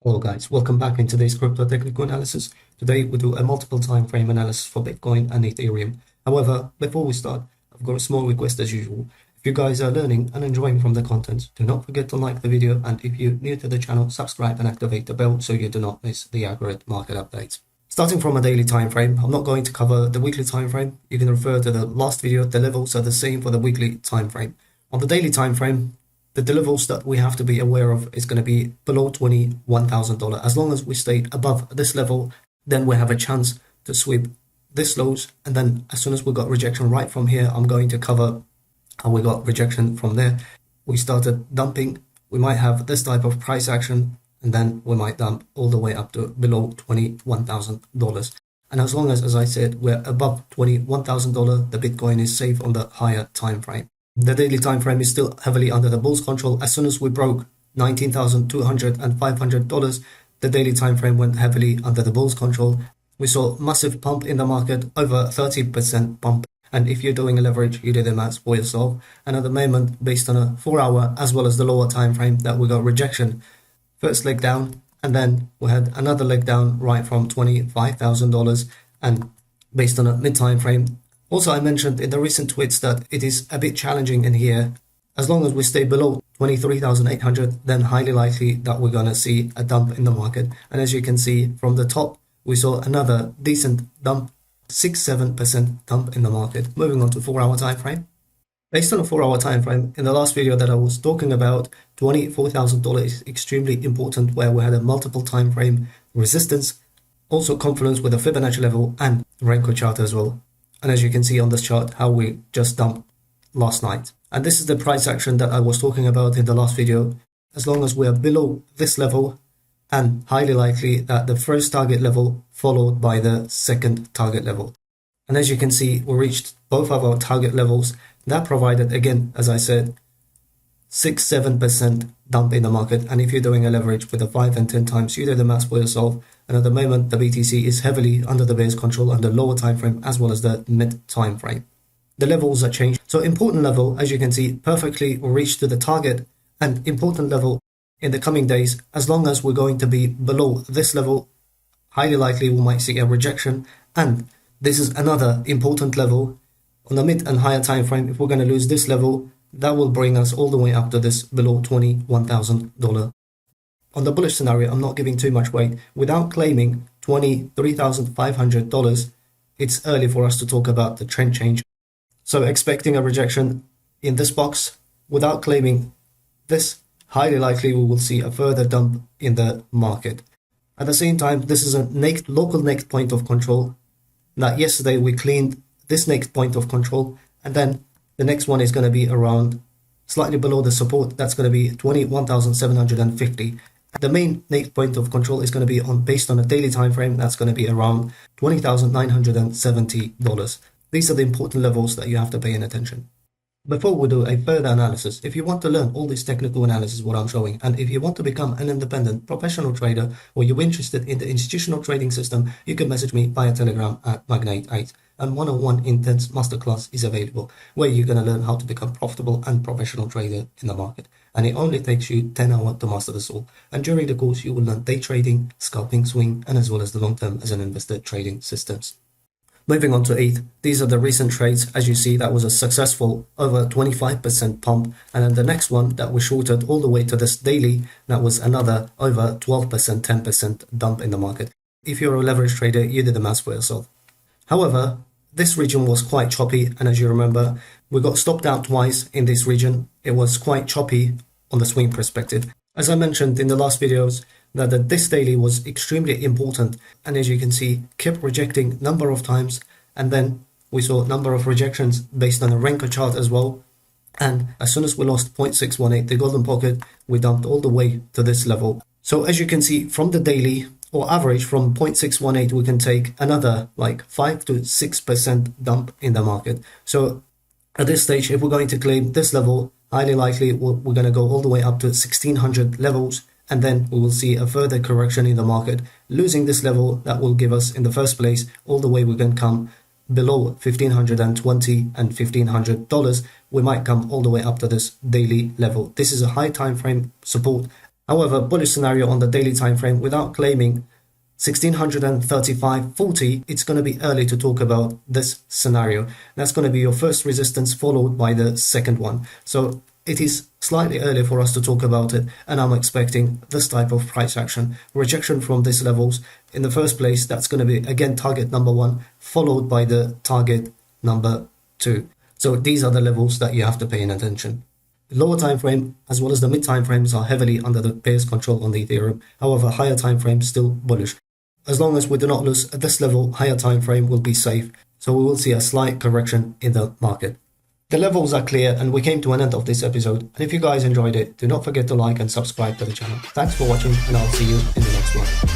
Hello guys, welcome back in today's crypto technical analysis. Today we do a multiple time frame analysis for Bitcoin and Ethereum. However, before we start, I've got a small request as usual. If you guys are learning and enjoying from the content, do not forget to like the video, and if you're new to the channel, subscribe and activate the bell so you do not miss the accurate market updates. Starting from a daily time frame, I'm not going to cover the weekly time frame. You can refer to the last video. The levels are the same for the weekly time frame. On the daily time frame, the levels that we have to be aware of is going to be below $21,000. As long as we stay above this level, then we have a chance to sweep this lows. And then as soon as we got rejection right from here, I'm going to cover how we got rejection from there. We started dumping. We might have this type of price action, and then we might dump all the way up to below $21,000. And as long as I said, we're above $21,000, the Bitcoin is safe on the higher time frame. The daily time frame is still heavily under the bull's control. As soon as we broke $19,200 and $500, the daily time frame went heavily under the bull's control. We saw massive pump in the market, over 30% pump. And if you're doing a leverage, you do the maths for yourself. And at the moment, based on a 4-hour as well as the lower time frame, that we got rejection. First leg down, and then we had another leg down right from $25,000, and based on a mid time frame. Also, I mentioned in the recent tweets that it is a bit challenging in here. As long as we stay below 23,800, then highly likely that we're going to see a dump in the market. And as you can see from the top, we saw another decent dump, 6-7% dump in the market. Moving on to 4-hour time frame. Based on a 4-hour time frame, in the last video that I was talking about, $24,000 is extremely important, where we had a multiple time frame resistance, also confluence with a Fibonacci level and Renko chart as well. And as you can see on this chart, how we just dumped last night. And this is the price action that I was talking about in the last video. As long as we are below this level, and highly likely that the first target level followed by the second target level. And as you can see, we reached both of our target levels. That provided, again, as I said, 6-7% dump in the market. And if you're doing a leverage with a 5 and 10 times, you do the maths for yourself. And at the moment, the BTC is heavily under the bear's control on the lower time frame as well as the mid time frame. The levels are changed. So important level, as you can see, perfectly will reach to the target, and important level in the coming days, as long as we're going to be below this level, highly likely we might see a rejection. And this is another important level on the mid and higher time frame. If we're going to lose this level, that will bring us all the way up to this below $21,000. On the bullish scenario, I'm not giving too much weight. Without claiming $23,500, it's early for us to talk about the trend change. So expecting a rejection in this box, without claiming this, highly likely we will see a further dump in the market. At the same time, this is a local next point of control. That yesterday we cleaned this next point of control, and then the next one is going to be around slightly below the support. That's going to be 21,750. The main next point of control is going to be based on a daily time frame. That's going to be around $20,970. These are the important levels that you have to pay attention. Before we do a further analysis, if you want to learn all this technical analysis, what I'm showing, and if you want to become an independent professional trader, or you're interested in the institutional trading system, you can message me via Telegram at Magnate8. And one-on-one intense masterclass is available, where you're going to learn how to become profitable and professional trader in the market. And it only takes you 10 hours to master this all. And during the course, you will learn day trading, scalping, swing, and as well as the long-term as an investor trading systems. Moving on to ETH, these are the recent trades. As you see, that was a successful over 25% pump. And then the next one that we shorted all the way to this daily, that was another over 12%, 10% dump in the market. If you're a leverage trader, you did the maths for yourself. However, this region was quite choppy. And as you remember, we got stopped out twice in this region. It was quite choppy on the swing perspective. As I mentioned in the last videos, that this daily was extremely important, and as you can see, kept rejecting number of times, and then we saw a number of rejections based on a Renko chart as well. And as soon as we lost 0.618, the golden pocket, we dumped all the way to this level. So as you can see from the daily, or average from 0.618, we can take another like 5 to 6% dump in the market. So at this stage, if we're going to claim this level, highly likely we're going to go all the way up to 1600 levels. And then we will see a further correction in the market. Losing this level, that will give us in the first place all the way we can come below $1,520 and $1,500. We might come all the way up to this daily level. This is a high time frame support However, bullish scenario on the daily time frame without claiming 1635.40, it's going to be early to talk about this scenario. That's going to be your first resistance followed by the second one. So it is slightly early for us to talk about it, and I'm expecting this type of price action. Rejection from these levels. In the first place, that's going to be, again, target number 1, followed by the target number 2. So these are the levels that you have to pay attention. The lower time frame as well as the mid time frames are heavily under the pair's control on the Ethereum. However, higher time frame still bullish. As long as we do not lose at this level, higher time frame will be safe. So we will see a slight correction in the market. The levels are clear, and we came to an end of this episode. And if you guys enjoyed it, do not forget to like and subscribe to the channel. Thanks for watching, and I'll see you in the next one.